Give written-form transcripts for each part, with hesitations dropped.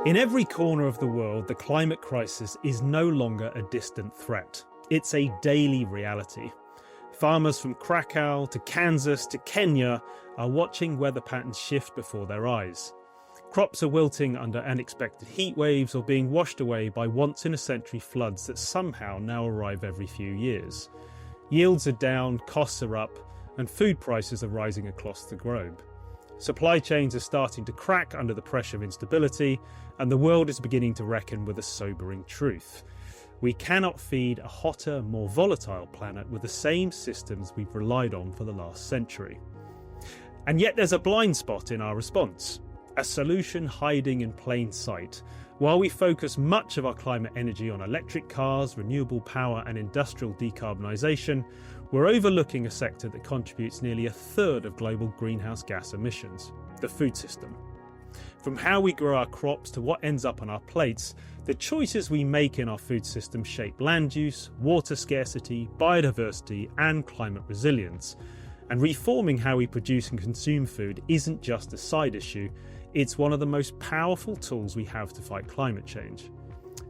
In every corner of the world, the climate crisis is no longer a distant threat. It's a daily reality. Farmers from Krakow to Kansas to Kenya are watching weather patterns shift before their eyes. Crops are wilting under unexpected heat waves or being washed away by once-in-a-century floods that somehow now arrive every few years. Yields are down, costs are up, and food prices are rising across the globe. Supply chains are starting to crack under the pressure of instability, and the world is beginning to reckon with a sobering truth. We cannot feed a hotter, more volatile planet with the same systems we've relied on for the last century. And yet there's a blind spot in our response, a solution hiding in plain sight. While we focus much of our climate energy on electric cars, renewable power and industrial decarbonisation, we're overlooking a sector that contributes nearly a third of global greenhouse gas emissions, the food system. From how we grow our crops to what ends up on our plates, the choices we make in our food system shape land use, water scarcity, biodiversity and climate resilience. And reforming how we produce and consume food isn't just a side issue, it's one of the most powerful tools we have to fight climate change.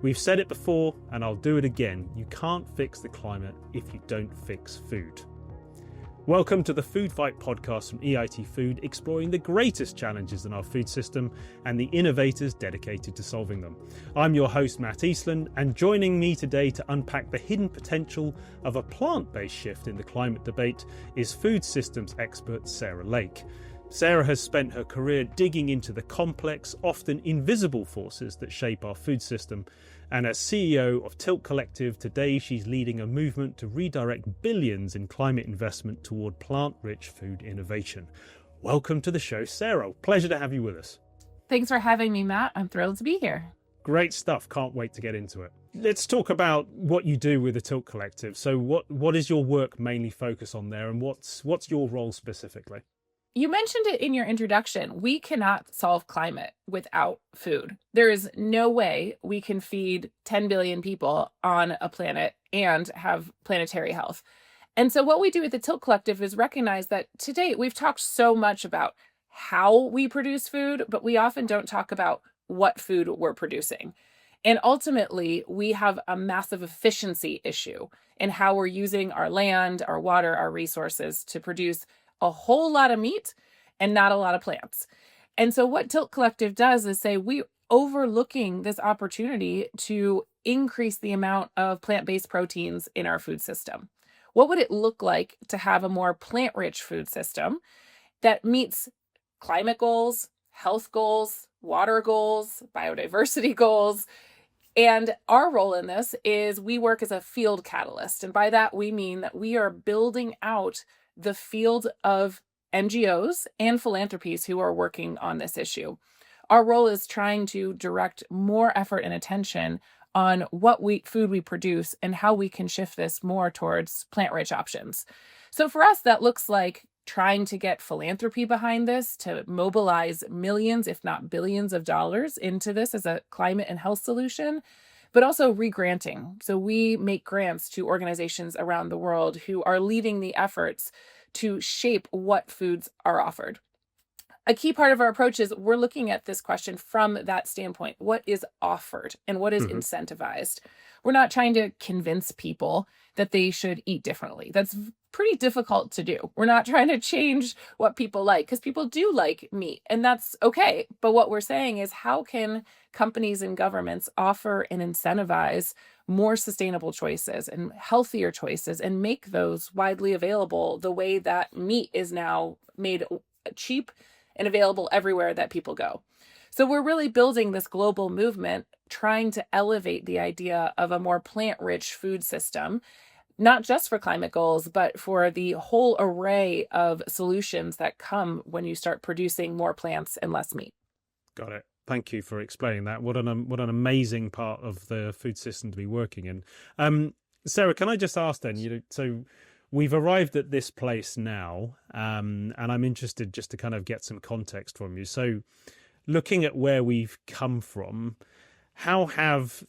We've said it before, and I'll do it again. You can't fix the climate if you don't fix food. Welcome to the Food Fight podcast from EIT Food, exploring the greatest challenges in our food system and the innovators dedicated to solving them. I'm your host, Matt Eastland, and joining me today to unpack the hidden potential of a plant-based shift in the climate debate is food systems expert Sarah Lake. Sarah has spent her career digging into the complex, often invisible forces that shape our food system, and as CEO of Tilt Collective, today she's leading a movement to redirect billions in climate investment toward plant-rich food innovation. Welcome to the show, Sarah. Pleasure to have you with us. Thanks for having me, Matt. I'm thrilled to be here. Great stuff. Can't wait to get into it. Let's talk about what you do with the Tilt Collective. So what is your work mainly focus on there, and what's your role specifically? You mentioned it in your introduction. We cannot solve climate without food. There is no way we can feed 10 billion people on a planet and have planetary health. And so what we do at the Tilt Collective is recognize that to date, we've talked so much about how we produce food, but we often don't talk about what food we're producing. And ultimately, we have a massive efficiency issue in how we're using our land, our water, our resources to produce a whole lot of meat and not a lot of plants. And so what Tilt Collective does is say we overlooking this opportunity to increase the amount of plant-based proteins in our food system. What would it look like to have a more plant-rich food system that meets climate goals, health goals, water goals, biodiversity goals? And our role in this is we work as a field catalyst. And by that, we mean that we are building out the field of NGOs and philanthropies who are working on this issue. Our role is trying to direct more effort and attention on what food we produce and how we can shift this more towards plant-rich options. So for us, that looks like trying to get philanthropy behind this to mobilize millions, if not billions of dollars into this as a climate and health solution, but also re-granting. So we make grants to organizations around the world who are leading the efforts to shape what foods are offered. A key part of our approach is we're looking at this question from that standpoint. What is offered and what is incentivized? We're not trying to convince people that they should eat differently. That's pretty difficult to do. We're not trying to change what people like, because people do like meat, and that's okay. But what we're saying is, how can companies and governments offer and incentivize more sustainable choices and healthier choices and make those widely available the way that meat is now made cheap and available everywhere that people go? So we're really building this global movement, trying to elevate the idea of a more plant-rich food system, not just for climate goals, but for the whole array of solutions that come when you start producing more plants and less meat. Got it. Thank you for explaining that. What an amazing part of the food system to be working in. Sarah, can I just ask then, so we've arrived at this place now, and I'm interested just to kind of get some context from you. So looking at where we've come from, how have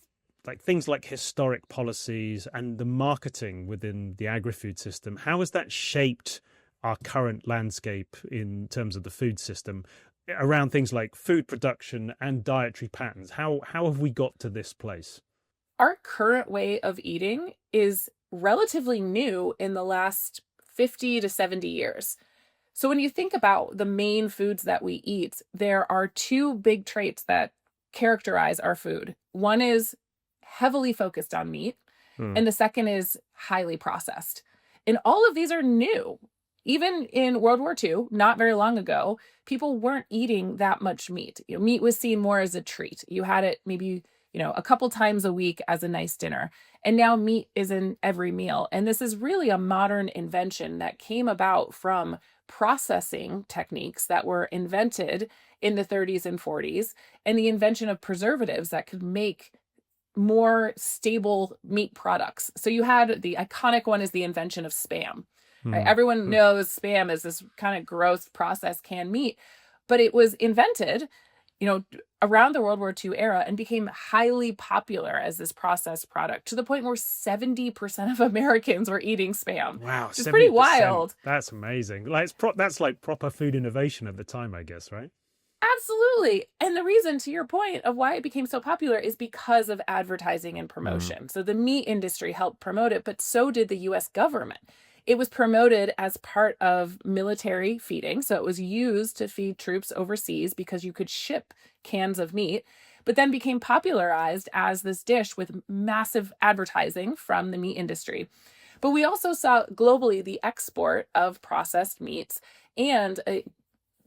things like historic policies and the marketing within the agri-food system, how has that shaped our current landscape in terms of the food system? around things like food production and dietary patterns. How have we got to this place? Our current way of eating is relatively new in the last 50 to 70 years. So when you think about the main foods that we eat, there are two big traits that characterize our food. One is heavily focused on meat, Hmm. and the second is highly processed. And all of these are new. Even in World War II, not very long ago, people weren't eating that much meat. Meat was seen more as a treat. You had it maybe, a couple times a week as a nice dinner. And now meat is in every meal. And this is really a modern invention that came about from processing techniques that were invented in the 30s and 40s, and the invention of preservatives that could make more stable meat products. So you had the iconic one is the invention of Spam. Right? Hmm. Everyone knows Spam is this kind of gross processed canned meat, but it was invented, around the World War II era and became highly popular as this processed product to the point where 70% of Americans were eating Spam, Wow, which is pretty 70%. wild. That's amazing. Like that's like proper food innovation at the time, I guess, right? Absolutely. And the reason, to your point, of why it became so popular is because of advertising and Mm. promotion. So the meat industry helped promote it, but so did the US government. It was promoted as part of military feeding. So it was used to feed troops overseas because you could ship cans of meat, but then became popularized as this dish with massive advertising from the meat industry. But we also saw globally the export of processed meats and a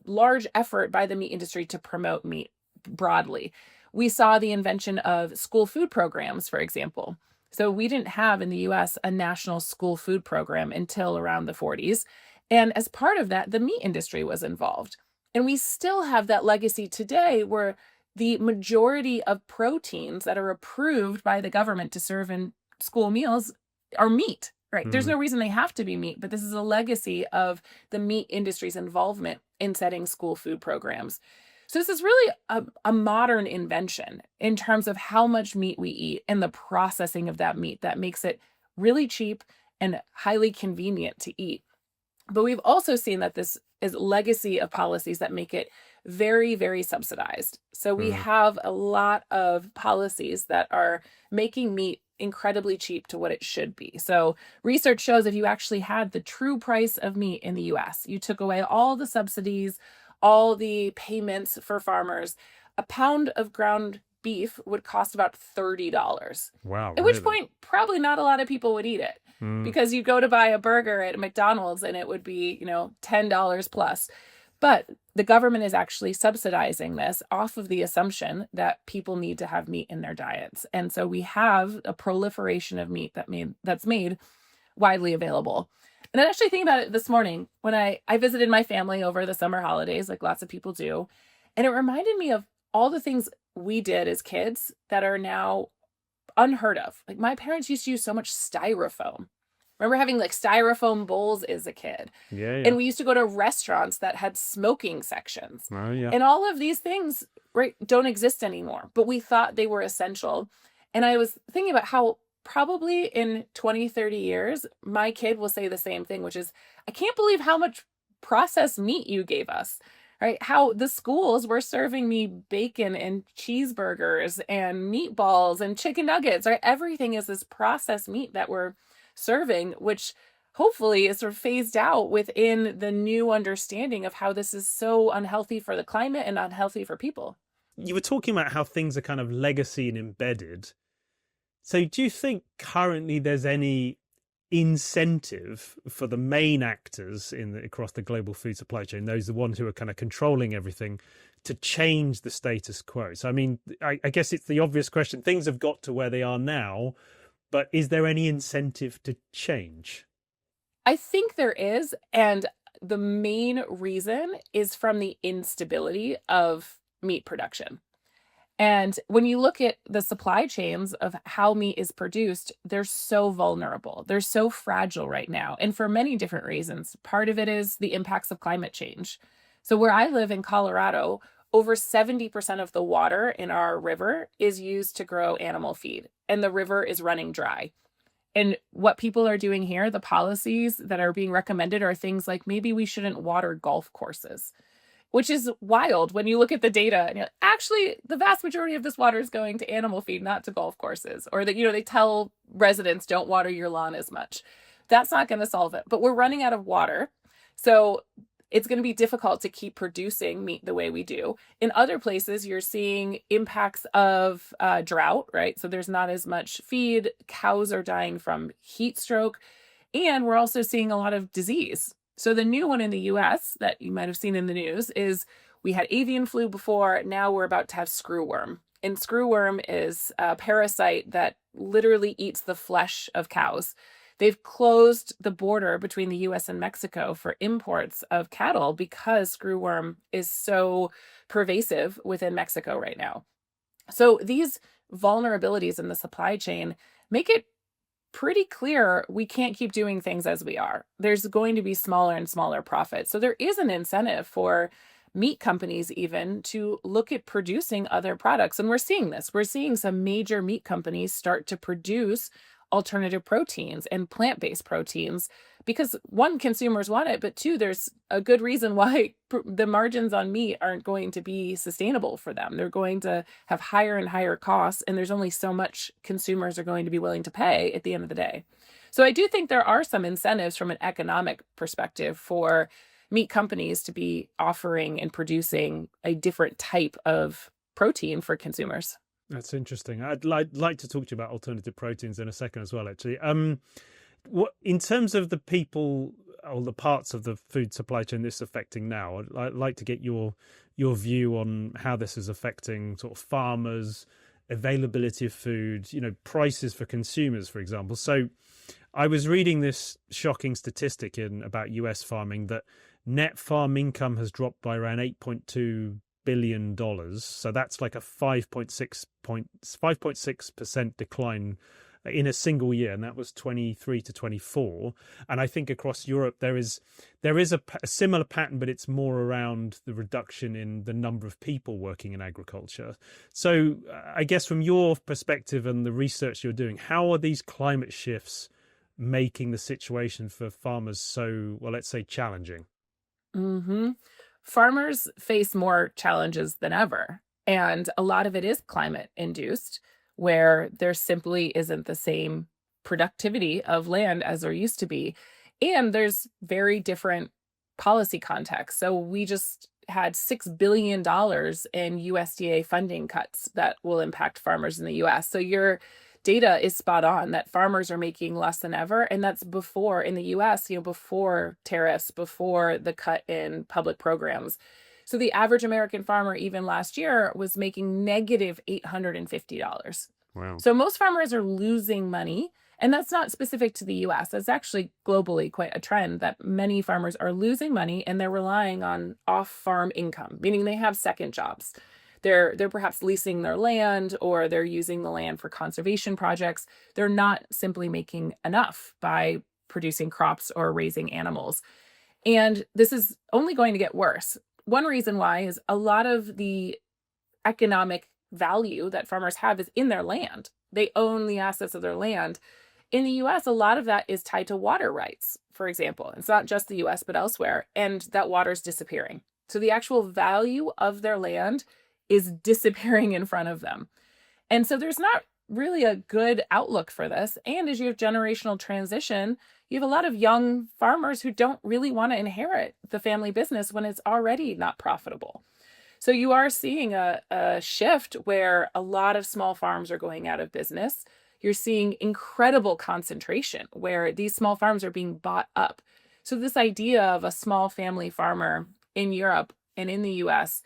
large effort by the meat industry to promote meat broadly. We saw the invention of school food programs, for example. So we didn't have in the US a national school food program until around the 40s. And as part of that, the meat industry was involved. And we still have that legacy today where the majority of proteins that are approved by the government to serve in school meals are meat, right? There's Mm. no reason they have to be meat, but this is a legacy of the meat industry's involvement in setting school food programs. So this is really a modern invention in terms of how much meat we eat and the processing of that meat that makes it really cheap and highly convenient to eat. But we've also seen that this is legacy of policies that make it very, very subsidized. So we Mm. have a lot of policies that are making meat incredibly cheap to what it should be. So research shows if you actually had the true price of meat in the US, you took away all the subsidies, all the payments for farmers, a pound of ground beef would cost about $30. Wow, At which really? point, probably not a lot of people would eat it Mm. because you go to buy a burger at McDonald's and it would be, $10 plus. But the government is actually subsidizing this off of the assumption that people need to have meat in their diets. And so we have a proliferation of meat that's made widely available. And I actually think about it this morning when I visited my family over the summer holidays, like lots of people do. And it reminded me of all the things we did as kids that are now unheard of. Like my parents used to use so much styrofoam. Remember having like styrofoam bowls as a kid. Yeah, yeah. And we used to go to restaurants that had smoking sections. Oh, yeah. And all of these things, right, don't exist anymore, but we thought they were essential. And I was thinking about how probably in 20, 30 years, my kid will say the same thing, which is, I can't believe how much processed meat you gave us, right? How the schools were serving me bacon and cheeseburgers and meatballs and chicken nuggets, right? Everything is this processed meat that we're serving, which hopefully is sort of phased out within the new understanding of how this is so unhealthy for the climate and unhealthy for people. You were talking about how things are kind of legacy and embedded. So do you think currently there's any incentive for the main actors across the global food supply chain, those the ones who are kind of controlling everything, to change the status quo? So I mean, I guess it's the obvious question. Things have got to where they are now, but is there any incentive to change? I think there is. And the main reason is from the instability of meat production. And when you look at the supply chains of how meat is produced, they're so vulnerable. They're so fragile right now. And for many different reasons. Part of it is the impacts of climate change. So, where I live in Colorado, over 70% of the water in our river is used to grow animal feed, and the river is running dry. And what people are doing here, the policies that are being recommended are things like maybe we shouldn't water golf courses. which is wild when you look at the data and you're like, actually, the vast majority of this water is going to animal feed, not to golf courses. Or that, they tell residents don't water your lawn as much. That's not going to solve it. But we're running out of water. So it's going to be difficult to keep producing meat the way we do. In other places, you're seeing impacts of drought, right? So there's not as much feed. Cows are dying from heat stroke. And we're also seeing a lot of disease. So the new one in the US that you might have seen in the news is we had avian flu before. Now we're about to have screwworm. And screwworm is a parasite that literally eats the flesh of cows. They've closed the border between the US and Mexico for imports of cattle because screwworm is so pervasive within Mexico right now. So these vulnerabilities in the supply chain make it pretty clear we can't keep doing things as we are. There's going to be smaller and smaller profits. So there is an incentive for meat companies even to look at producing other products. And we're seeing this. We're seeing some major meat companies start to produce alternative proteins and plant-based proteins because one, consumers want it, but two, there's a good reason why the margins on meat aren't going to be sustainable for them. They're going to have higher and higher costs, and there's only so much consumers are going to be willing to pay at the end of the day. So I do think there are some incentives from an economic perspective for meat companies to be offering and producing a different type of protein for consumers. That's interesting. I'd like to talk to you about alternative proteins in a second as well, actually. What in terms of the people or the parts of the food supply chain this is affecting now, I'd like to get your view on how this is affecting sort of farmers, availability of food, prices for consumers, for example. So I was reading this shocking statistic about US farming that net farm income has dropped by around $8.2 billion. So that's like a 5.6% decline in a single year, and that was 23 to 24. And I think across Europe there is a similar pattern, but it's more around the reduction in the number of people working in agriculture. So I guess from your perspective and the research you're doing, how are these climate shifts making the situation for farmers so, well, let's say, challenging? Mm-hmm. Farmers face more challenges than ever. And a lot of it is climate induced, where there simply isn't the same productivity of land as there used to be. And there's very different policy contexts. So we just had $6 billion in USDA funding cuts that will impact farmers in the US. So your data is spot on that farmers are making less than ever. And that's before in the US, before tariffs, before the cut in public programs. So the average American farmer, even last year, was making negative $850. Wow. So most farmers are losing money. And that's not specific to the US. That's actually globally quite a trend that many farmers are losing money and they're relying on off-farm income, meaning they have second jobs. They're perhaps leasing their land or they're using the land for conservation projects. They're not simply making enough by producing crops or raising animals. And this is only going to get worse. One reason why is a lot of the economic value that farmers have is in their land. They own the assets of their land. In the US, a lot of that is tied to water rights, for example. It's not just the US, but elsewhere. And that water is disappearing. So the actual value of their land is disappearing in front of them. And so there's not really a good outlook for this. And as you have generational transition, you have a lot of young farmers who don't really want to inherit the family business when it's already not profitable. So you are seeing a shift where a lot of small farms are going out of business. You're seeing incredible concentration where these small farms are being bought up. So this idea of a small family farmer in Europe and in the US,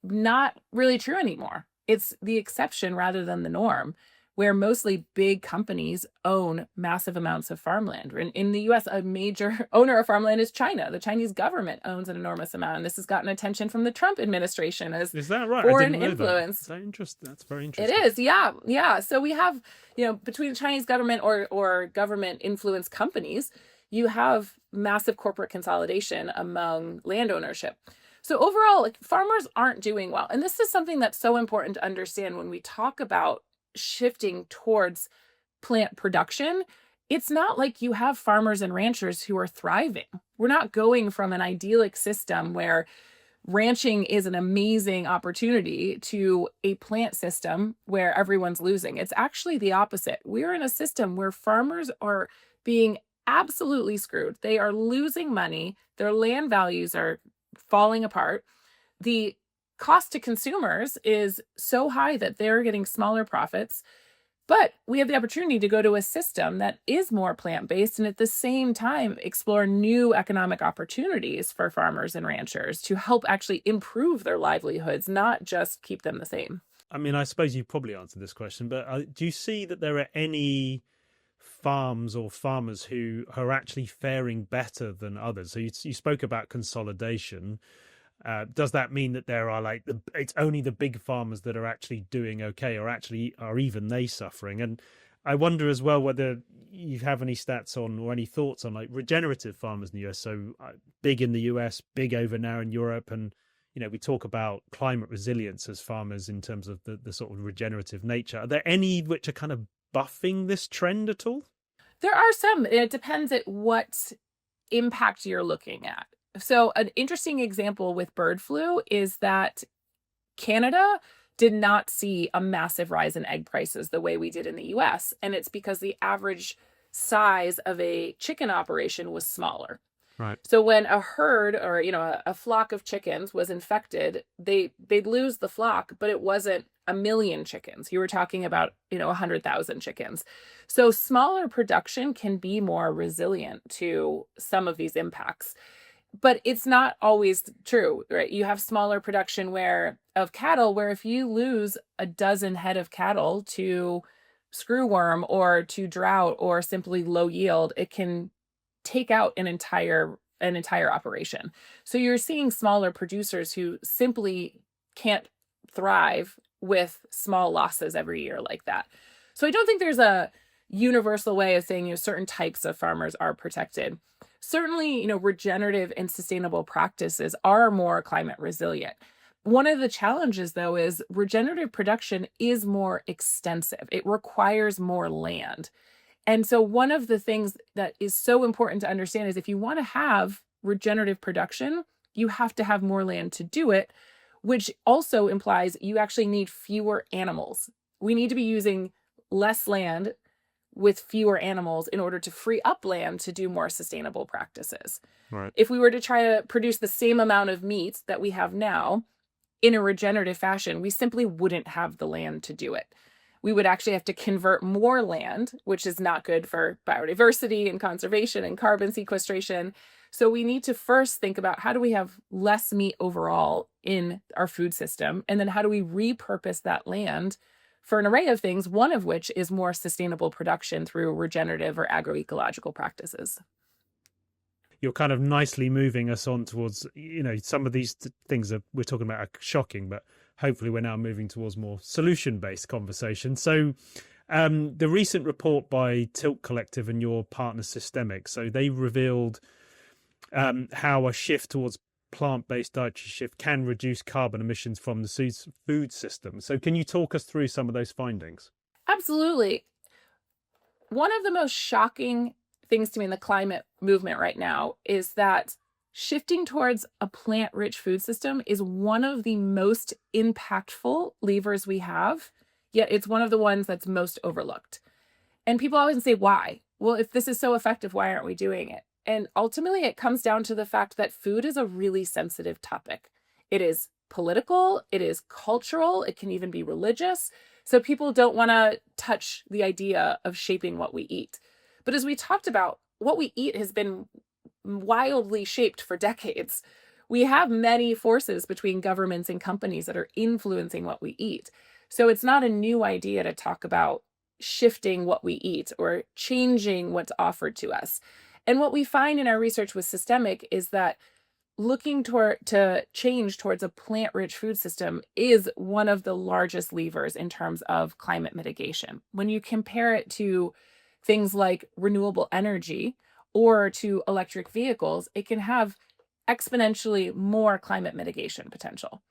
not really true anymore. It's the exception rather than the norm, where mostly big companies own massive amounts of farmland. In the US, a major owner of farmland is China. The Chinese government owns an enormous amount, and this has gotten attention from the Trump administration as Is that right? foreign I didn't know influence. That. That's very interesting. It is, yeah. So we have, between the Chinese government or government influenced companies, you have massive corporate consolidation among land ownership. So overall, farmers aren't doing well. And this is something that's so important to understand when we talk about shifting towards plant production. It's not like you have farmers and ranchers who are thriving. We're not going from an idyllic system where Ranching is an amazing opportunity to a plant system where everyone's losing. It's actually the opposite. We're in a system where farmers are being absolutely screwed. They are losing money. Their land values are falling apart. The cost to consumers is so high that they're getting smaller profits. But we have the opportunity to go to a system that is more plant-based and at the same time explore new economic opportunities for farmers and ranchers to help actually improve their livelihoods, not just keep them the same. I mean, I suppose you've probably answered this question, but do you see that there are any farms or farmers who are actually faring better than others? So you spoke about consolidation. Does that mean that there are it's only the big farmers that are actually doing okay, or actually are even they suffering? And I wonder as well whether you have any stats on or any thoughts on like regenerative farmers in the US. So big in the US, big over now in Europe, and we talk about climate resilience as farmers in terms of the sort of regenerative nature. Are there any which are kind of buffing this trend at all? There are some. It depends at what impact you're looking at. So an interesting example with bird flu is that Canada did not see a massive rise in egg prices the way we did in the US. And it's because the average size of a chicken operation was smaller. Right. So when a herd or a flock of chickens was infected, they'd lose the flock, but it wasn't a million chickens. You were talking about 100,000 chickens. So smaller production can be more resilient to some of these impacts. But it's not always true, right? You have smaller production of cattle where if you lose a dozen head of cattle to screwworm or to drought or simply low yield, it can take out an entire operation. So you're seeing smaller producers who simply can't thrive with small losses every year like that. So I don't think there's a universal way of saying certain types of farmers are protected. Certainly, regenerative and sustainable practices are more climate resilient. One of the challenges, though, is regenerative production is more extensive. It requires more land. And so one of the things that is so important to understand is if you want to have regenerative production, you have to have more land to do it, which also implies you actually need fewer animals. We need to be using less land with fewer animals in order to free up land to do more sustainable practices. Right. If we were to try to produce the same amount of meat that we have now in a regenerative fashion, we simply wouldn't have the land to do it. We would actually have to convert more land, which is not good for biodiversity and conservation and carbon sequestration. So we need to first think about how do we have less meat overall in our food system, and then how do we repurpose that land for an array of things, one of which is more sustainable production through regenerative or agroecological practices. You're kind of nicely moving us on towards, some of these things that we're talking about are shocking, but hopefully we're now moving towards more solution-based conversation. So the recent report by Tilt Collective and your partner Systemic, so they revealed how a shift towards plant-based dietary shift can reduce carbon emissions from the food system. So can you talk us through some of those findings? Absolutely. One of the most shocking things to me in the climate movement right now is that shifting towards a plant-rich food system is one of the most impactful levers we have, yet it's one of the ones that's most overlooked. And people always say, why? Well, if this is so effective, why aren't we doing it? And ultimately, it comes down to the fact that food is a really sensitive topic. It is political, it is cultural, it can even be religious. So people don't want to touch the idea of shaping what we eat. But as we talked about, what we eat has been wildly shaped for decades. We have many forces between governments and companies that are influencing what we eat. So it's not a new idea to talk about shifting what we eat or changing what's offered to us. And what we find in our research with Systemic is that looking to change towards a plant-rich food system is one of the largest levers in terms of climate mitigation. When you compare it to things like renewable energy or to electric vehicles, it can have exponentially more climate mitigation potential.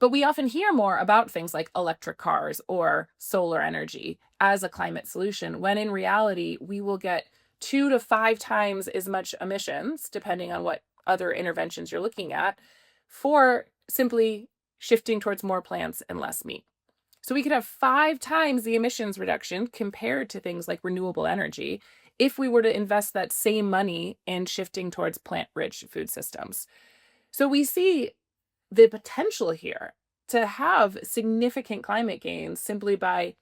But we often hear more about things like electric cars or solar energy as a climate solution, when in reality, we will get 2 to 5 times as much emissions, depending on what other interventions you're looking at, for simply shifting towards more plants and less meat. So we could have 5 times the emissions reduction compared to things like renewable energy if we were to invest that same money in shifting towards plant-rich food systems. So we see the potential here to have significant climate gains simply by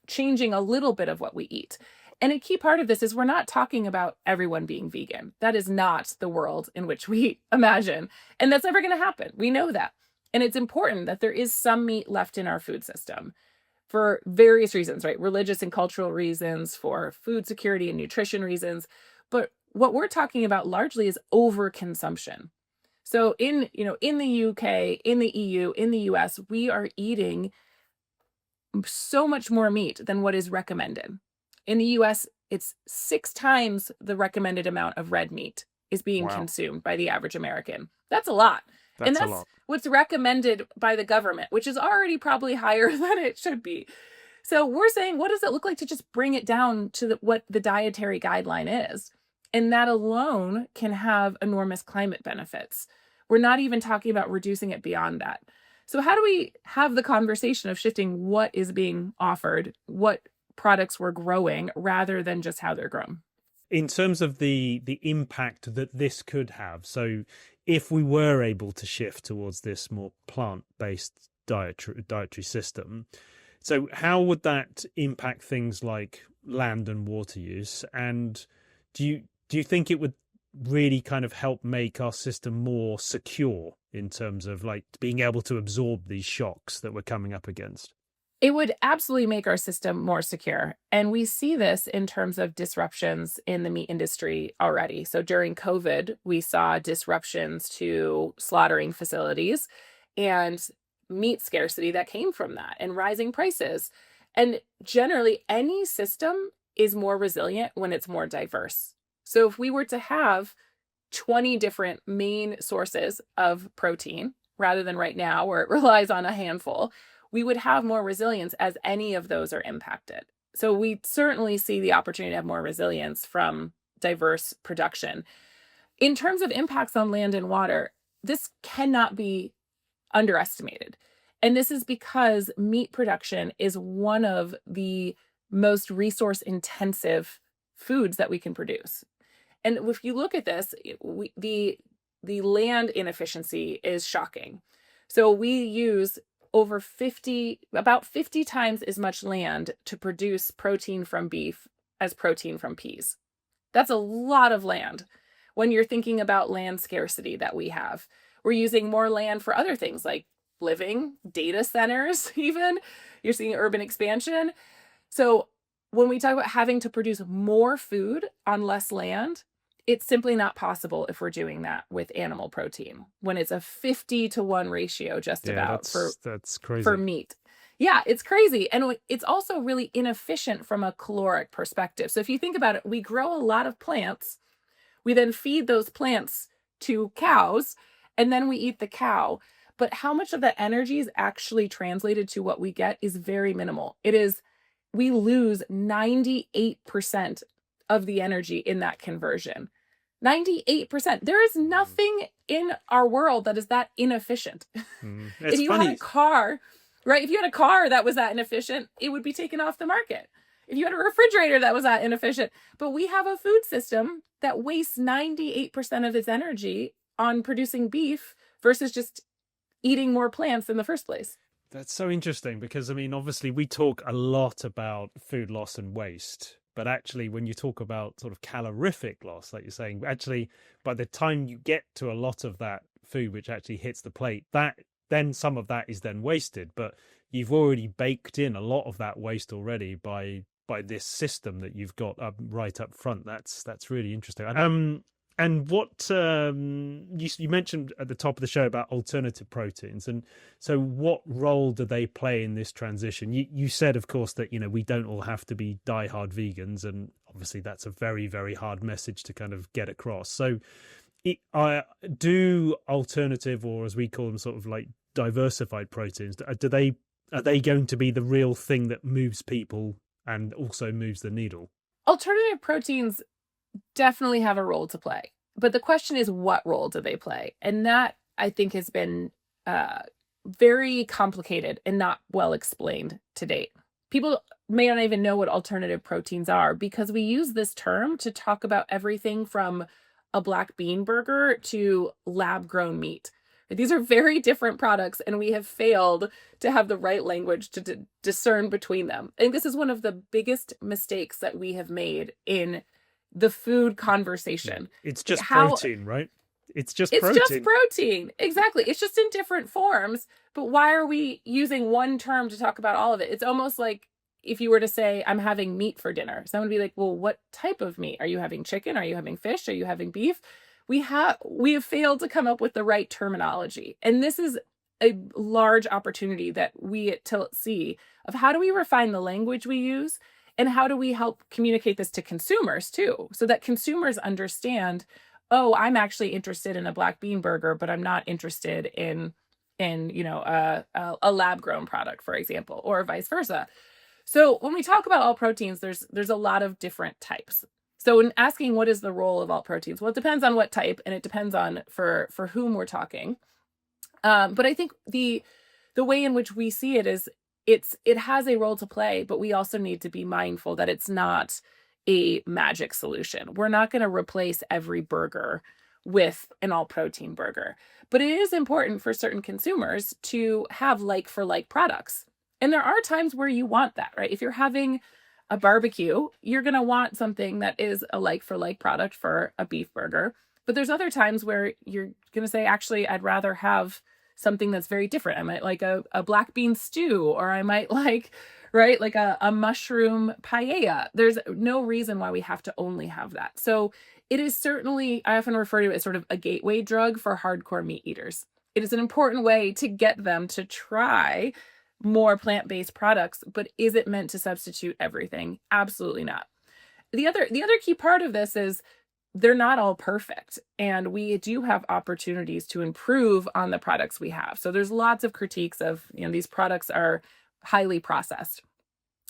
changing a little bit of what we eat. And a key part of this is we're not talking about everyone being vegan. That is not the world in which we imagine. And that's never going to happen. We know that. And it's important that there is some meat left in our food system for various reasons, right? Religious and cultural reasons, for food security and nutrition reasons. But what we're talking about largely is overconsumption. So in the UK, in the EU, in the US, we are eating so much more meat than what is recommended. In the US, it's 6 times the recommended amount of red meat is being Wow. consumed by the average American. That's a lot. And That's a that's lot. what's recommended by the government, which is already probably higher than it should be. So we're saying, what does it look like to just bring it down to what the dietary guideline is? And that alone can have enormous climate benefits. We're not even talking about reducing it beyond that. So how do we have the conversation of shifting what is being offered, what products we're growing, rather than just how they're grown? In terms of the impact that this could have, so if we were able to shift towards this more plant-based dietary system, so how would that impact things like land and water use? And do you think it would really kind of help make our system more secure in terms of like being able to absorb these shocks that we're coming up against? It would absolutely make our system more secure. And we see this in terms of disruptions in the meat industry already. So during COVID, we saw disruptions to slaughtering facilities and meat scarcity that came from that and rising prices. And generally, any system is more resilient when it's more diverse. So if we were to have 20 different main sources of protein rather than right now where it relies on a handful, we would have more resilience as any of those are impacted. So we certainly see the opportunity to have more resilience from diverse production. In terms of impacts on land and water, this cannot be underestimated. And this is because meat production is one of the most resource intensive foods that we can produce. And if you look at this, the land inefficiency is shocking. So we use about 50 times as much land to produce protein from beef as protein from peas. That's a lot of land when you're thinking about land scarcity that we have. We're using more land for other things like living, data centers, even. You're seeing urban expansion. So when we talk about having to produce more food on less land, it's simply not possible if we're doing that with animal protein when it's a 50-to-1 ratio just about that's crazy. for meat. Yeah, it's crazy. And it's also really inefficient from a caloric perspective. So if you think about it, we grow a lot of plants. We then feed those plants to cows, and then we eat the cow. But how much of that energy is actually translated to what we get is very minimal. We lose 98% of the energy in that conversion. 98%. There is nothing in our world that is that inefficient. If you had a car, right? If you had a car that was that inefficient, it would be taken off the market. If you had a refrigerator that was that inefficient, but we have a food system that wastes 98% of its energy on producing beef versus just eating more plants in the first place. That's so interesting because, I mean, obviously we talk a lot about food loss and waste, but actually when you talk about sort of calorific loss, like you're saying, actually by the time you get to a lot of that food which actually hits the plate, that then some of that is then wasted, but you've already baked in a lot of that waste already by this system that you've got up right up front. That's really interesting. And what you mentioned at the top of the show about alternative proteins, and so what role do they play in this transition? You said, of course, that we don't all have to be diehard vegans, and obviously that's a very, very hard message to kind of get across. So, do alternative, or as we call them, sort of like diversified proteins, are they going to be the real thing that moves people and also moves the needle? Alternative proteins definitely have a role to play. But the question is, what role do they play? And that, I think, has been very complicated and not well explained to date. People may not even know what alternative proteins are because we use this term to talk about everything from a black bean burger to lab grown meat. These are very different products, and we have failed to have the right language to discern between them. I think this is one of the biggest mistakes that we have made in the food conversation. It's just protein, right? It's just protein. Exactly. It's just in different forms. But why are we using one term to talk about all of it? It's almost like if you were to say, I'm having meat for dinner, someone would be like, well, what type of meat? Are you having chicken? Are you having fish? Are you having beef? We have failed to come up with the right terminology. And this is a large opportunity that we at Tilt see of how do we refine the language we use and how do we help communicate this to consumers too, so that consumers understand, oh, I'm actually interested in a black bean burger, but I'm not interested in a lab grown product, for example, or vice versa. So when we talk about alt proteins, there's a lot of different types. So in asking what is the role of alt proteins, well, it depends on what type, and it depends on for whom we're talking. But I think the way in which we see it is it has a role to play, but we also need to be mindful that it's not a magic solution. We're not going to replace every burger with an all protein burger, but it is important for certain consumers to have like for like products. And there are times where you want that, right? If you're having a barbecue, you're going to want something that is a like for like product for a beef burger. But there's other times where you're going to say, actually, I'd rather have something that's very different. I might like a black bean stew, or I might like, right, like a mushroom paella. There's no reason why we have to only have that. So it is certainly, I often refer to it as sort of a gateway drug for hardcore meat eaters. It is an important way to get them to try more plant-based products, but is it meant to substitute everything? Absolutely not. The other key part of this is they're not all perfect, and we do have opportunities to improve on the products we have. So there's lots of critiques of, these products are highly processed.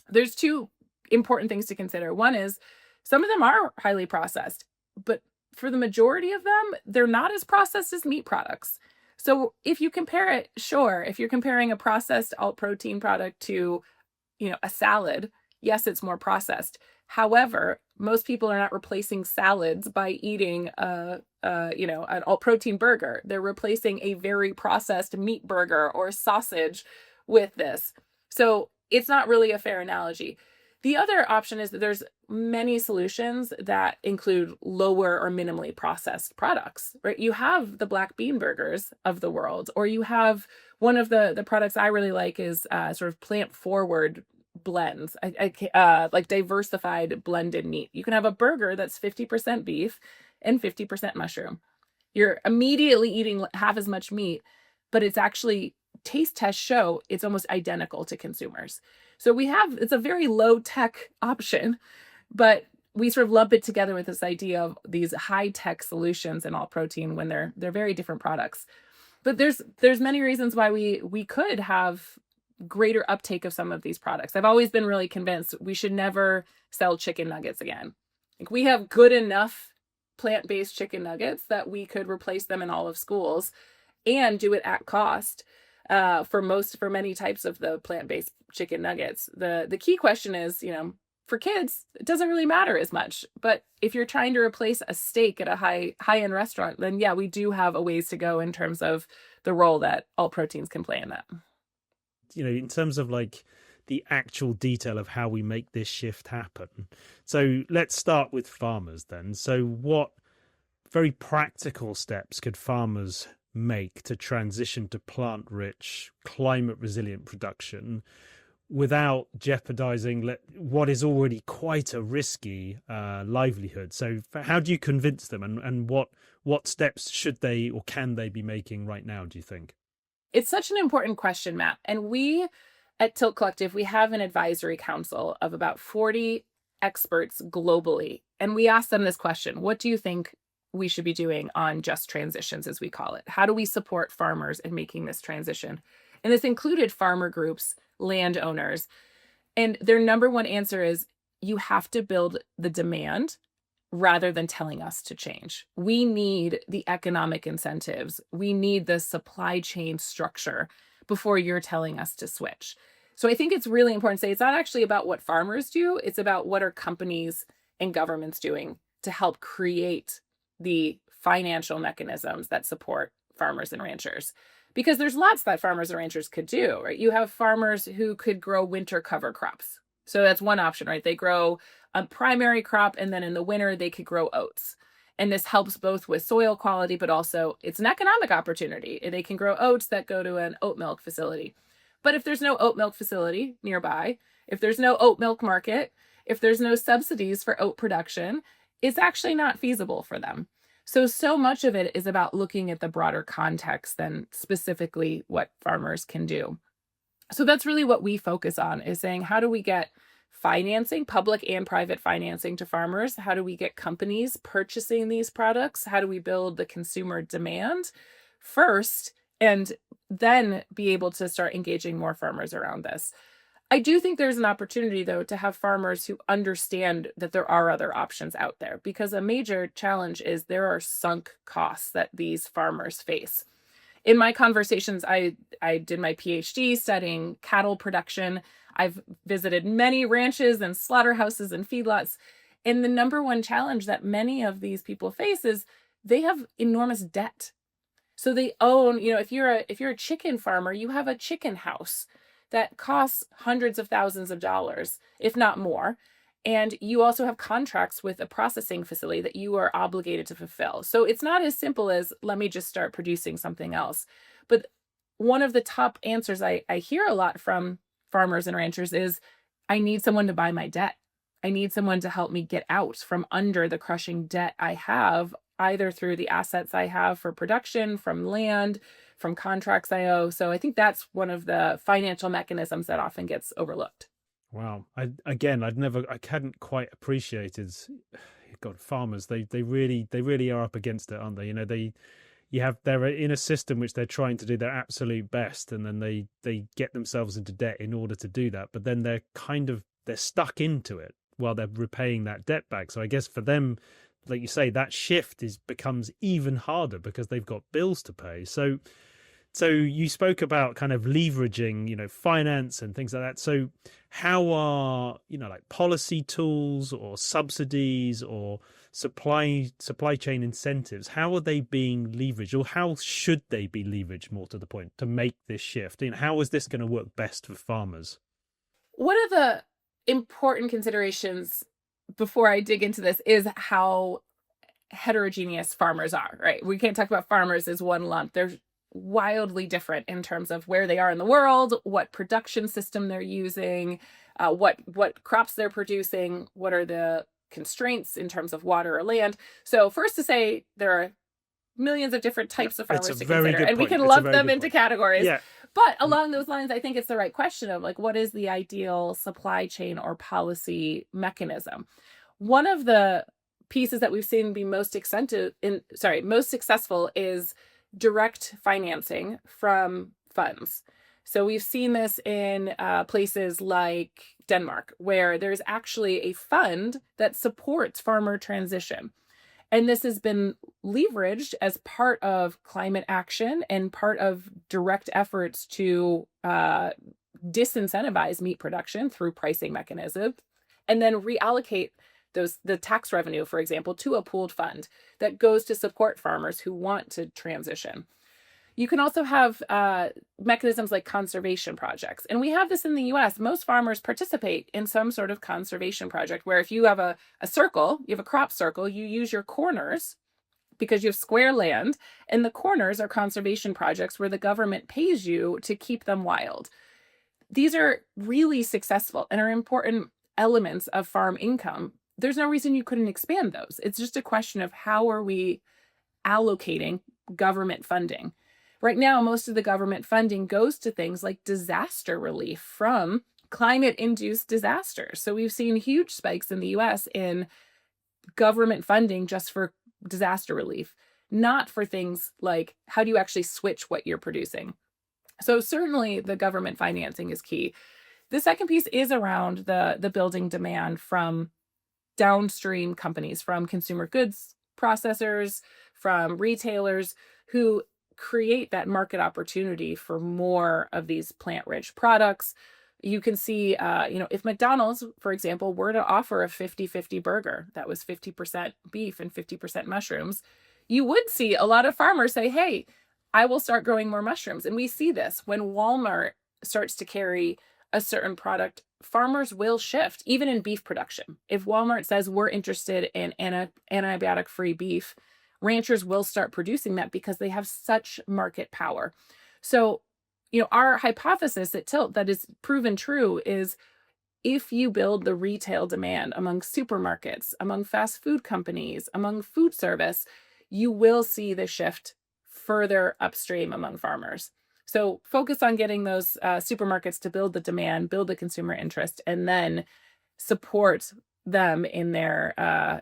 There's two important things to consider. One is some of them are highly processed, but for the majority of them, they're not as processed as meat products. So if you compare it, sure, if you're comparing a processed alt protein product to, a salad, yes, it's more processed. However, most people are not replacing salads by eating an alt protein burger. They're replacing a very processed meat burger or sausage with this. So it's not really a fair analogy. The other option is that there's many solutions that include lower or minimally processed products, right? You have the black bean burgers of the world, or you have one of the products I really like is sort of plant forward blends, like diversified blended meat. You can have a burger that's 50% beef and 50% mushroom. You're immediately eating half as much meat, but it's actually, taste tests show it's almost identical to consumers. So it's a very low tech option, but we sort of lump it together with this idea of these high tech solutions in alt protein when they're very different products. But there's many reasons why we could have greater uptake of some of these products. I've always been really convinced we should never sell chicken nuggets again. Like, we have good enough plant-based chicken nuggets that we could replace them in all of schools and do it at cost. For many types of the plant-based chicken nuggets. The key question is, for kids, it doesn't really matter as much. But if you're trying to replace a steak at a high-end restaurant, then yeah, we do have a ways to go in terms of the role that alt proteins can play in that. In terms of like the actual detail of how we make this shift happen. So let's start with farmers then. So what very practical steps could farmers make to transition to plant-rich, climate-resilient production without jeopardizing what is already quite a risky livelihood? So how do you convince them, and what steps should they or can they be making right now, do you think? It's such an important question, Matt. And we at Tilt Collective, we have an advisory council of about 40 experts globally. And we ask them this question: what do you think we should be doing on just transitions, as we call it? How do we support farmers in making this transition? And this included farmer groups, landowners. And their number one answer is you have to build the demand rather than telling us to change. We need the economic incentives. We need the supply chain structure before you're telling us to switch. So I think it's really important to say it's not actually about what farmers do, it's about what are companies and governments doing to help create the financial mechanisms that support farmers and ranchers. Because there's lots that farmers and ranchers could do, right? You have farmers who could grow winter cover crops. So that's one option, right? They grow a primary crop, and then in the winter, they could grow oats. And this helps both with soil quality, but also it's an economic opportunity. They can grow oats that go to an oat milk facility. But if there's no oat milk facility nearby, if there's no oat milk market, if there's no subsidies for oat production, it's actually not feasible for them. So much of it is about looking at the broader context than specifically what farmers can do. So that's really what we focus on, is saying, how do we get financing, public and private financing to farmers? How do we get companies purchasing these products? How do we build the consumer demand first and then be able to start engaging more farmers around this? I do think there's an opportunity, though, to have farmers who understand that there are other options out there, because a major challenge is there are sunk costs that these farmers face. In my conversations, I did my PhD studying cattle production. I've visited many ranches and slaughterhouses and feedlots. And the number one challenge that many of these people face is they have enormous debt. So they own, if you're a chicken farmer, you have a chicken house that costs hundreds of thousands of dollars, if not more. And you also have contracts with a processing facility that you are obligated to fulfill. So it's not as simple as, let me just start producing something else. But one of the top answers I hear a lot from farmers and ranchers is, I need someone to buy my debt. I need someone to help me get out from under the crushing debt I have, either through the assets I have for production, from land, from contracts I owe. So I think that's one of the financial mechanisms that often gets overlooked. Wow. I hadn't quite appreciated, God, farmers, they really are up against it, aren't they? They're in a system which they're trying to do their absolute best, and then they get themselves into debt in order to do that. But then they're stuck into it while they're repaying that debt back. So I guess for them, like you say, that shift becomes even harder because they've got bills to pay. So you spoke about kind of leveraging, finance and things like that. So how are, like policy tools or subsidies or supply chain incentives, how are they being leveraged, or how should they be leveraged, more to the point, to make this shift? How is this going to work best for farmers? One of the important considerations before I dig into this is how heterogeneous farmers are, right? We can't talk about farmers as one lump. They're wildly different in terms of where they are in the world, what production system they're using, what crops they're producing, what are the constraints in terms of water or land. So first, to say there are millions of different types of farmers to consider, and we can lump them into categories. Yeah. But along those lines, I think it's the right question of, like, what is the ideal supply chain or policy mechanism? One of the pieces that we've seen be most successful is direct financing from funds. So we've seen this in places like Denmark, where there's actually a fund that supports farmer transition. And this has been leveraged as part of climate action and part of direct efforts to disincentivize meat production through pricing mechanisms, and then reallocate the tax revenue, for example, to a pooled fund that goes to support farmers who want to transition. You can also have mechanisms like conservation projects. And we have this in the US. Most farmers participate in some sort of conservation project, where if you have a circle, you have a crop circle, you use your corners because you have square land, and the corners are conservation projects where the government pays you to keep them wild. These are really successful and are important elements of farm income. There's no reason you couldn't expand those. It's just a question of how are we allocating government funding. Right now, most of the government funding goes to things like disaster relief from climate-induced disasters. So we've seen huge spikes in the US in government funding just for disaster relief, not for things like, how do you actually switch what you're producing? So certainly the government financing is key. The second piece is around the building demand from downstream companies, from consumer goods processors, from retailers, who create that market opportunity for more of these plant-rich products. You can see, if McDonald's, for example, were to offer a 50-50 burger that was 50% beef and 50% mushrooms, you would see a lot of farmers say, hey, I will start growing more mushrooms. And we see this when Walmart starts to carry a certain product, farmers will shift, even in beef production. If Walmart says we're interested in antibiotic-free beef, ranchers will start producing that because they have such market power. So, our hypothesis at Tilt that is proven true is, if you build the retail demand among supermarkets, among fast food companies, among food service, you will see the shift further upstream among farmers. So focus on getting those supermarkets to build the demand, build the consumer interest, and then support them in their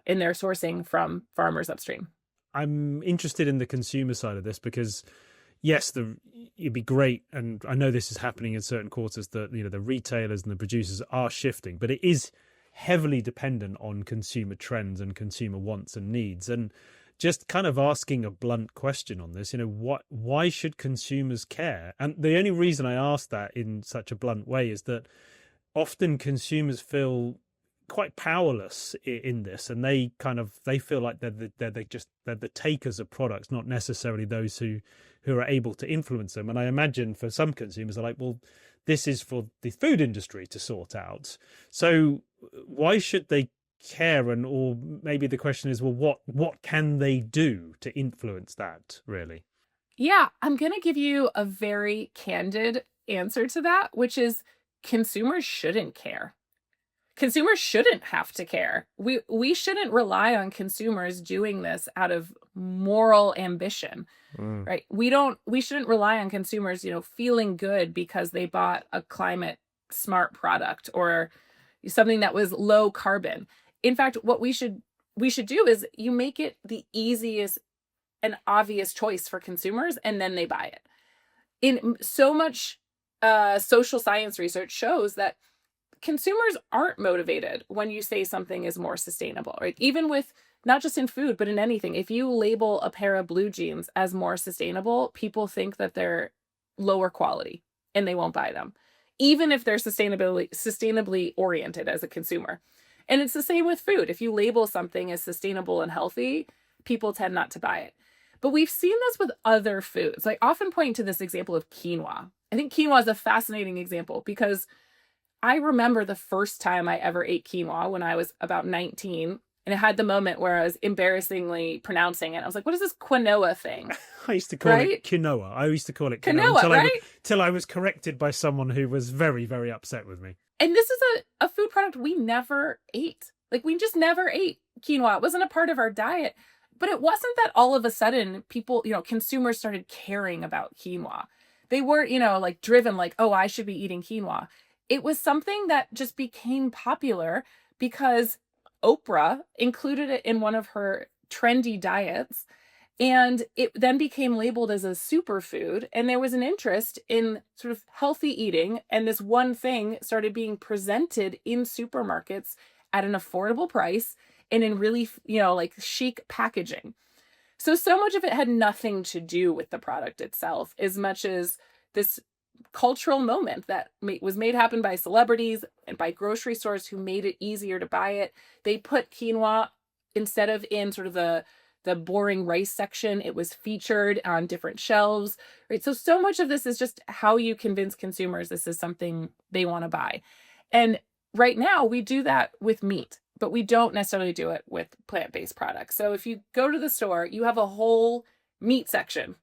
sourcing from farmers upstream. I'm interested in the consumer side of this because, yes, it'd be great, and I know this is happening in certain quarters, that the retailers and the producers are shifting, but it is heavily dependent on consumer trends and consumer wants and needs. And just kind of asking a blunt question on this, why should consumers care? And the only reason I ask that in such a blunt way is that often consumers feel quite powerless in this, and they feel like they're the takers of products, not necessarily those who are able to influence them. And I imagine for some consumers, they're like, well, this is for the food industry to sort out. So why should they care? And or maybe the question is, well, what can they do to influence that, really? Yeah, I'm going to give you a very candid answer to that, which is consumers shouldn't care. Consumers shouldn't have to care. We shouldn't rely on consumers doing this out of moral ambition, right? We shouldn't rely on consumers, feeling good because they bought a climate smart product or something that was low carbon. In fact, what we should do is you make it the easiest and obvious choice for consumers, and then they buy it. In so much social science research shows that consumers aren't motivated when you say something is more sustainable, right? Even with, not just in food, but in anything. If you label a pair of blue jeans as more sustainable, people think that they're lower quality and they won't buy them, even if they're sustainably oriented as a consumer. And it's the same with food. If you label something as sustainable and healthy, people tend not to buy it. But we've seen this with other foods. I often point to this example of quinoa. I think quinoa is a fascinating example because I remember the first time I ever ate quinoa when I was about 19, and it had the moment where I was embarrassingly pronouncing it. I was like, what is this quinoa thing? I used to call it quinoa. I used to call it quinoa until I was corrected by someone who was very, very upset with me. And this is a food product we never ate. We just never ate quinoa. It wasn't a part of our diet. But it wasn't that all of a sudden people, consumers started caring about quinoa. They weren't, driven oh, I should be eating quinoa. It was something that just became popular because Oprah included it in one of her trendy diets, and it then became labeled as a superfood. And there was an interest in sort of healthy eating, and this one thing started being presented in supermarkets at an affordable price and in really, chic packaging. So much of it had nothing to do with the product itself, as much as this cultural moment that was made happen by celebrities and by grocery stores who made it easier to buy it. They put quinoa, instead of in sort of the boring rice section, it was featured on different shelves, right? So much of this is just how you convince consumers this is something they want to buy. And right now we do that with meat, but we don't necessarily do it with plant-based products. So if you go to the store, you have a whole meat section,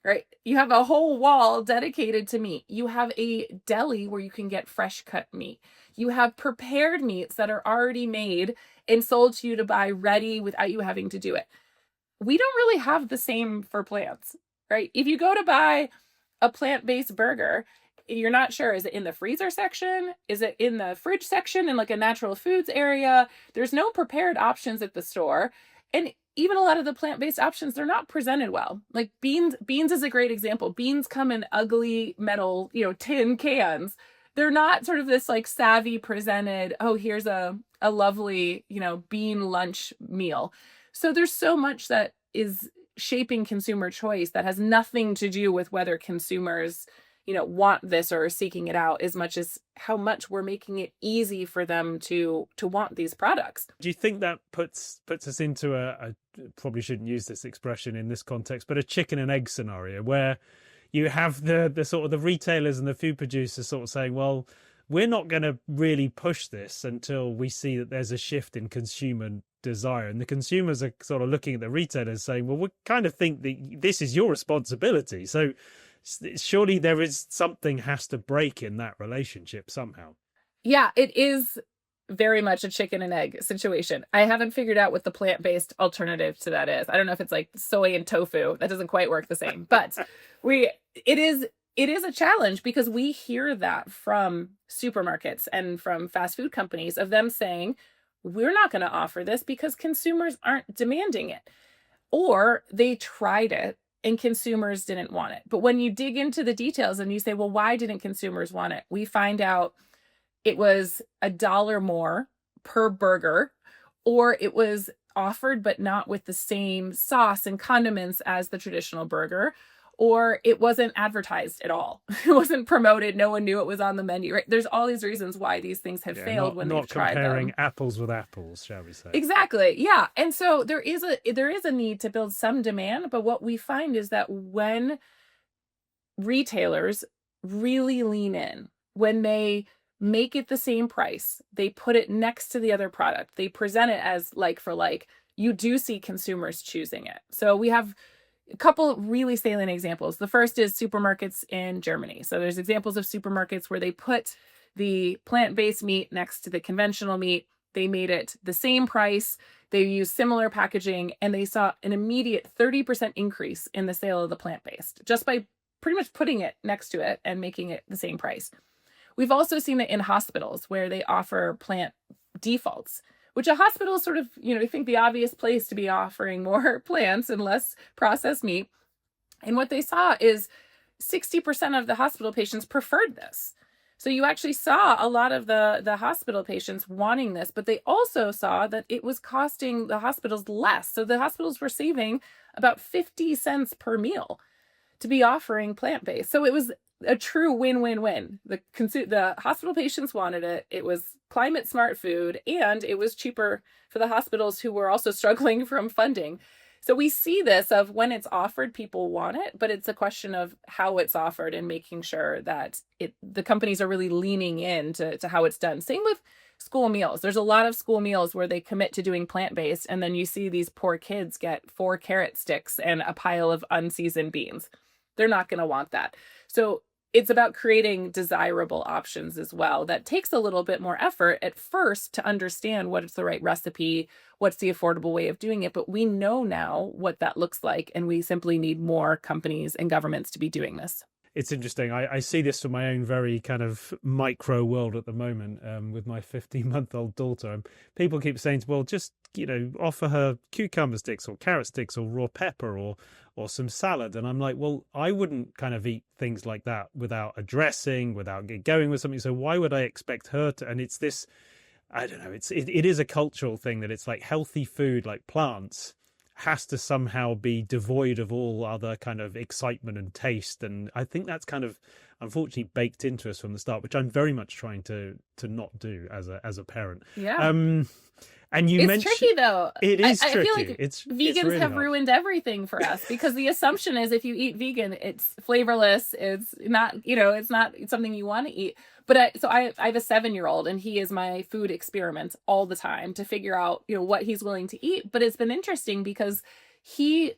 right? You have a whole wall dedicated to meat. You have a deli where you can get fresh cut meat. You have prepared meats that are already made and sold to you to buy ready without you having to do it. We don't really have the same for plants, right? If you go to buy a plant-based burger, you're not sure, is it in the freezer section? Is it in the fridge section in a natural foods area? There's no prepared options at the store. And even a lot of the plant-based options, they're not presented well. Beans is a great example. Beans come in ugly metal, tin cans. They're not sort of this savvy presented, oh, here's a a lovely, bean lunch meal. So there's so much that is shaping consumer choice that has nothing to do with whether consumers, want this or are seeking it out, as much as how much we're making it easy for them to want these products. Do you think that puts us into a probably shouldn't use this expression in this context, but a chicken and egg scenario where you have the sort of the retailers and the food producers sort of saying, well, we're not going to really push this until we see that there's a shift in consumer desire. And the consumers are sort of looking at the retailers saying, well, we kind of think that this is your responsibility. So surely there is something has to break in that relationship somehow. Yeah, it is very much a chicken and egg situation. I haven't figured out what the plant-based alternative to that is. I don't know if it's like soy and tofu. That doesn't quite work the same. But it is a challenge because we hear that from supermarkets and from fast food companies of them saying, we're not going to offer this because consumers aren't demanding it. Or they tried it and consumers didn't want it. But when you dig into the details and you say, well, why didn't consumers want it? We find out it was $1 more per burger, or it was offered but not with the same sauce and condiments as the traditional burger, or it wasn't advertised at all. It wasn't promoted. No one knew it was on the menu. Right? There's all these reasons why these things have failed when they've tried them. Not comparing apples with apples, shall we say? Exactly. Yeah. And so there is a need to build some demand, but what we find is that when retailers really lean in, when they make it the same price, they put it next to the other product, they present it as like for like, you do see consumers choosing it. So we have a couple of really salient examples. The first is supermarkets in Germany. So there's examples of supermarkets where they put the plant-based meat next to the conventional meat. They made it the same price. They used similar packaging, and they saw an immediate 30% increase in the sale of the plant-based just by pretty much putting it next to it and making it the same price. We've also seen it in hospitals where they offer plant defaults, which a hospital is sort of, I think the obvious place to be offering more plants and less processed meat. And what they saw is 60% of the hospital patients preferred this. So you actually saw a lot of the hospital patients wanting this, but they also saw that it was costing the hospitals less. So the hospitals were saving about 50 cents per meal to be offering plant-based. So it was a true win-win-win. The hospital patients wanted it. It was climate smart food, and it was cheaper for the hospitals who were also struggling from funding. So we see this of when it's offered, people want it, but it's a question of how it's offered and making sure that the companies are really leaning in to how it's done. Same with school meals. There's a lot of school meals where they commit to doing plant-based, and then you see these poor kids get 4 carrot sticks and a pile of unseasoned beans. They're not going to want that. So it's about creating desirable options as well. That takes a little bit more effort at first to understand what is the right recipe, what's the affordable way of doing it. But we know now what that looks like, and we simply need more companies and governments to be doing this. It's interesting. I see this from my own very kind of micro world at the moment with my 15-month-old daughter. And people keep saying, well, just, offer her cucumber sticks or carrot sticks or raw pepper or some salad. And I'm like, well, I wouldn't kind of eat things like that without a dressing, without going with something. So why would I expect her to? And it's this, I don't know, it is a cultural thing that it's like healthy food, like plants, has to somehow be devoid of all other kind of excitement and taste. And I think that's kind of unfortunately baked into us from the start, which I'm very much trying to not do as a parent. Yeah. And you mentioned it's tricky though. It is tricky. I feel like vegans really have hard. ruined everything for us because the assumption is if you eat vegan, it's flavorless. It's not, it's not something you want to eat. But I have a 7-year-old, and he is my food experiment all the time to figure out, what he's willing to eat. But it's been interesting because he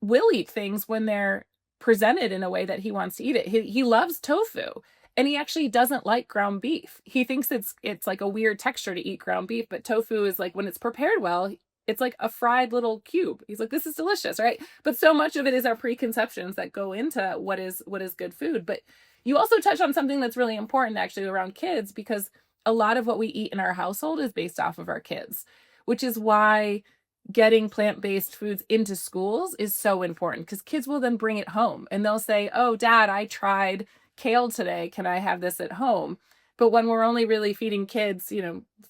will eat things when they're presented in a way that he wants to eat it. He loves tofu. And he actually doesn't like ground beef. He thinks it's like a weird texture to eat ground beef, but tofu is like when it's prepared well, it's like a fried little cube. He's like, this is delicious, right? But so much of it is our preconceptions that go into what is good food. But you also touch on something that's really important actually around kids, because a lot of what we eat in our household is based off of our kids, which is why getting plant-based foods into schools is so important, because kids will then bring it home and they'll say, oh, Dad, I tried kale today. Can I have this at home? But when we're only really feeding kids,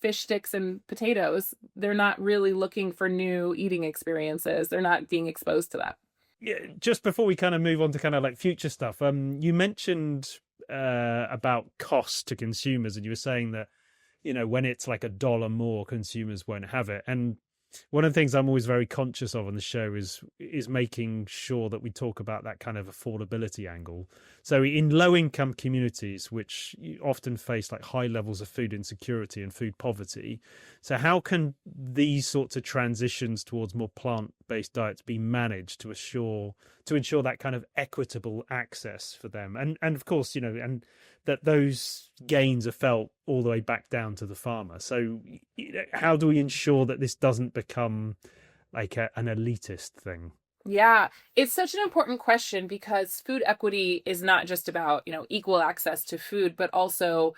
fish sticks and potatoes, they're not really looking for new eating experiences. They're not being exposed to that. Yeah, just before we kind of move on to kind of like future stuff, you mentioned about cost to consumers, and you were saying that when it's like $1 more, consumers won't have it. And one of the things I'm always very conscious of on the show is making sure that we talk about that kind of affordability angle. So in low income communities, which often face like high levels of food insecurity and food poverty, so how can these sorts of transitions towards more plant-based diets be managed to ensure that kind of equitable access for them? And of course, and that those gains are felt all the way back down to the farmer. So how do we ensure that this doesn't become like an elitist thing? Yeah, it's such an important question because food equity is not just about, equal access to food, but also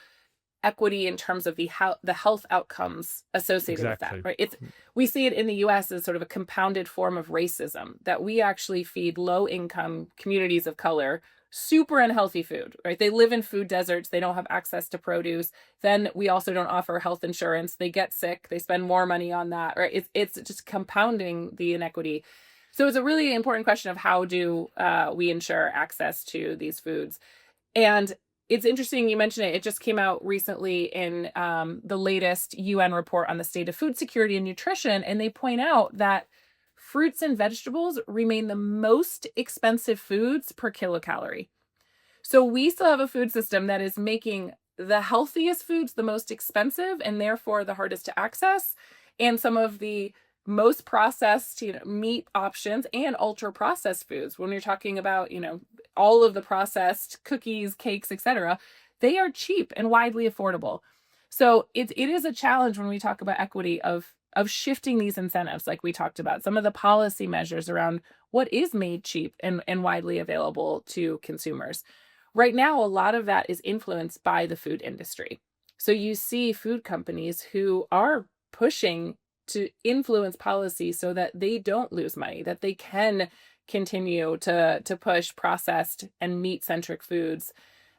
equity in terms of the health outcomes associated with that, Exactly. right? We see it in the US as sort of a compounded form of racism, that we actually feed low income communities of color super unhealthy food, right? They live in food deserts, they don't have access to produce. Then we also don't offer health insurance. They get sick, they spend more money on that, right? It's just compounding the inequity. So it's a really important question of how do we ensure access to these foods. And it's interesting you mentioned it. It just came out recently in the latest UN report on the state of food security and nutrition. And they point out that fruits and vegetables remain the most expensive foods per kilocalorie. So we still have a food system that is making the healthiest foods the most expensive and therefore the hardest to access. And some of the most processed, meat options and ultra processed foods, when you're talking about, all of the processed cookies, cakes, etc., they are cheap and widely affordable. So it is a challenge when we talk about equity of shifting these incentives, like we talked about, some of the policy measures around what is made cheap and widely available to consumers. Right now, a lot of that is influenced by the food industry. So you see food companies who are pushing to influence policy so that they don't lose money, that they can continue to push processed and meat-centric foods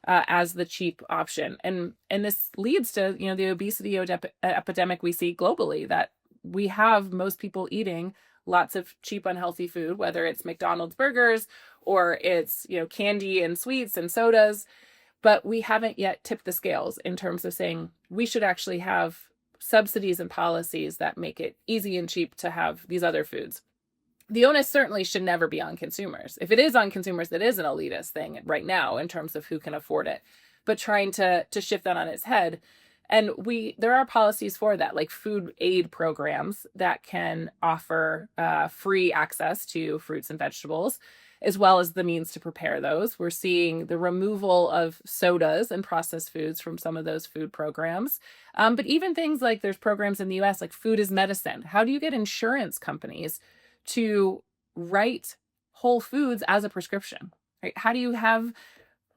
as the cheap option. And this leads to, the obesity epidemic we see globally, that we have most people eating lots of cheap, unhealthy food, whether it's McDonald's burgers or it's, candy and sweets and sodas. But we haven't yet tipped the scales in terms of saying we should actually have subsidies and policies that make it easy and cheap to have these other foods. The onus certainly should never be on consumers. If it is on consumers, that is an elitist thing right now in terms of who can afford it. But trying to shift that on its head. And there are policies for that, like food aid programs that can offer free access to fruits and vegetables, as well as the means to prepare those. We're seeing the removal of sodas and processed foods from some of those food programs. But even things like there's programs in the US like food is medicine. How do you get insurance companies to write whole foods as a prescription? Right? How do you have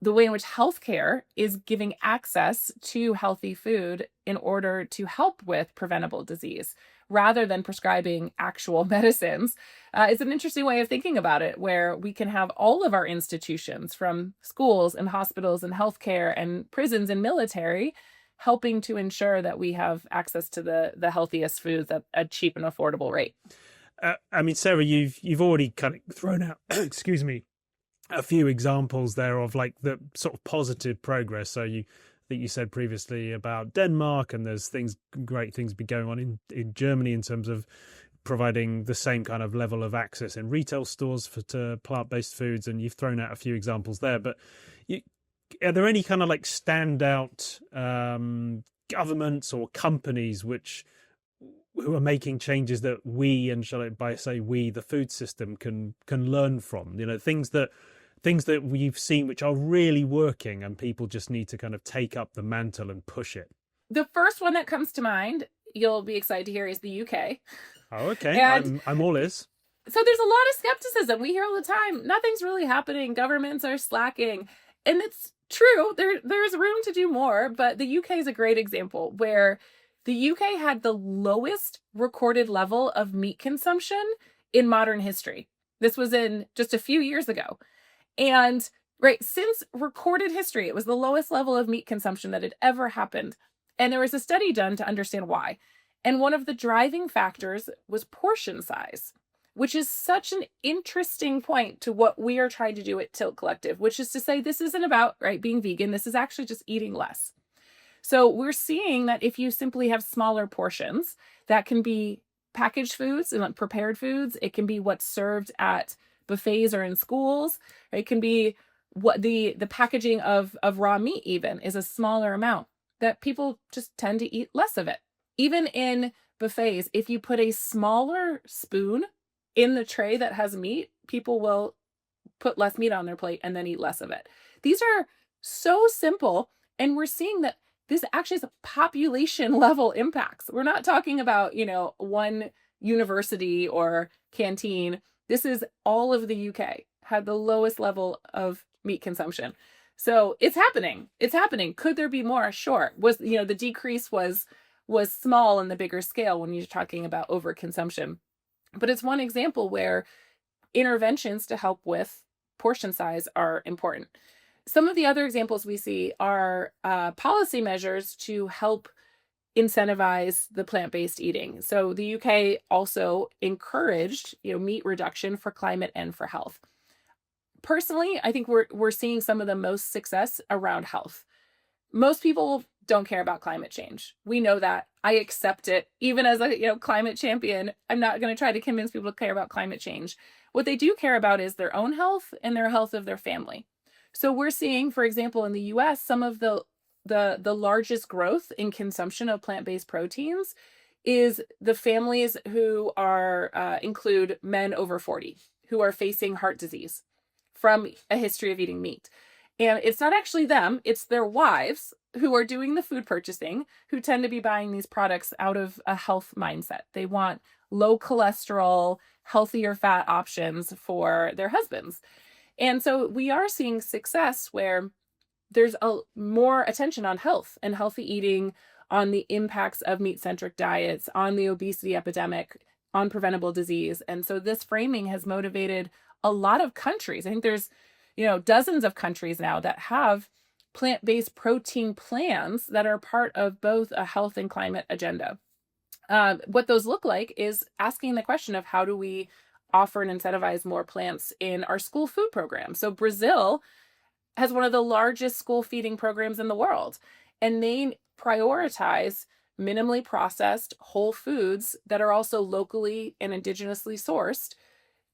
the way in which healthcare is giving access to healthy food in order to help with preventable disease rather than prescribing actual medicines? It's an interesting way of thinking about it, where we can have all of our institutions, from schools and hospitals and healthcare and prisons and military, helping to ensure that we have access to the healthiest foods at a cheap and affordable rate. I mean, Sarah, you've already kind of thrown out, excuse me, a few examples there of like the sort of positive progress. So I think you said previously about Denmark, and there's great things be going on in Germany in terms of providing the same kind of level of access in retail stores to plant-based foods. And you've thrown out a few examples there, but are there any kind of like standout governments or companies who are making changes that we, and by say we, the food system can learn from? Things that we've seen which are really working, and people just need to kind of take up the mantle and push it. The first one that comes to mind, you'll be excited to hear, is the UK. Oh, okay. I'm all ears. So there's a lot of skepticism. We hear all the time, nothing's really happening. Governments are slacking. And it's true. There's room to do more. But the UK is a great example where the UK had the lowest recorded level of meat consumption in modern history. This was in just a few years ago. And right? Since recorded history, it was the lowest level of meat consumption that had ever happened. And there was a study done to understand why. And one of the driving factors was portion size, which is such an interesting point to what we are trying to do at Tilt Collective, which is to say this isn't about, right, being vegan. This is actually just eating less. So we're seeing that if you simply have smaller portions, that can be packaged foods and prepared foods. It can be what's served at buffets or in schools. It can be what the packaging of raw meat even is a smaller amount, that people just tend to eat less of it. Even in buffets, if you put a smaller spoon in the tray that has meat, people will put less meat on their plate and then eat less of it. These are so simple, and we're seeing that this actually is a population level impacts. We're not talking about, one university or canteen. This is all of the UK had the lowest level of meat consumption. So it's happening. It's happening. Could there be more? Sure. The decrease was small in the bigger scale when you're talking about overconsumption. But it's one example where interventions to help with portion size are important. Some of the other examples we see are policy measures to help incentivize the plant-based eating. So the UK also encouraged, meat reduction for climate and for health. Personally, I think we're seeing some of the most success around health. Most people don't care about climate change. We know that. I accept it. Even as a climate champion, I'm not going to try to convince people to care about climate change. What they do care about is their own health and their health of their family. So we're seeing, for example, in the US, some of the largest growth in consumption of plant-based proteins is the families who are include men over 40 who are facing heart disease from a history of eating meat. And it's not actually them, it's their wives who are doing the food purchasing, who tend to be buying these products out of a health mindset. They want low cholesterol, healthier fat options for their husbands. And so we are seeing success where there's more attention on health and healthy eating, on the impacts of meat-centric diets, on the obesity epidemic, on preventable disease. And so this framing has motivated a lot of countries. I think there's, dozens of countries now that have plant-based protein plans that are part of both a health and climate agenda. What those look like is asking the question of how do we offer and incentivize more plants in our school food program. So Brazil has one of the largest school feeding programs in the world, and they prioritize minimally processed whole foods that are also locally and indigenously sourced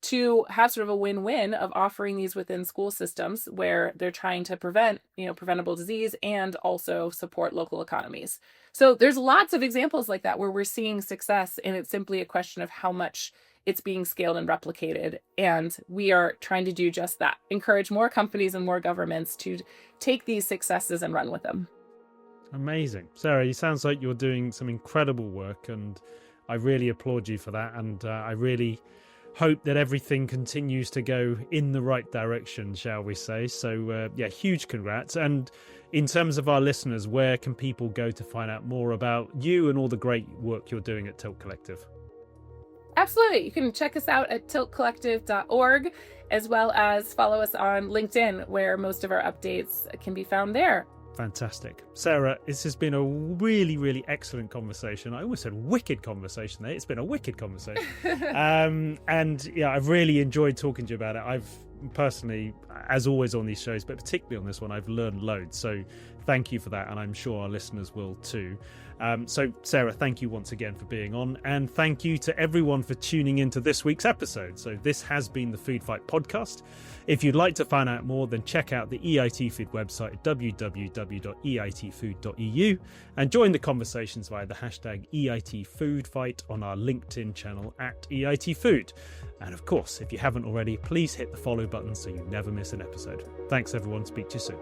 to have sort of a win-win of offering these within school systems where they're trying to prevent, preventable disease and also support local economies. So there's lots of examples like that where we're seeing success, and it's simply a question of how much it's being scaled and replicated. And we are trying to do just that, encourage more companies and more governments to take these successes and run with them. Amazing. Sarah, it sounds like you're doing some incredible work, and I really applaud you for that. And I really hope that everything continues to go in the right direction, shall we say. So huge congrats. And in terms of our listeners, where can people go to find out more about you and all the great work you're doing at Tilt Collective? Absolutely. You can check us out at tiltcollective.org, as well as follow us on LinkedIn, where most of our updates can be found there. Fantastic. Sarah, this has been a really, really excellent conversation. I almost said wicked conversation there. It's been a wicked conversation. I've really enjoyed talking to you about it. I've personally, as always on these shows, but particularly on this one, I've learned loads. So thank you for that. And I'm sure our listeners will too. So Sarah, thank you once again for being on, and thank you to everyone for tuning into this week's episode. So this has been the Food Fight podcast. If you'd like to find out more, then check out the EIT Food website at www.eitfood.eu and join the conversations via the hashtag EIT Food Fight on our LinkedIn channel at EIT Food. And of course, if you haven't already, please hit the follow button so you never miss an episode. Thanks everyone, speak to you soon.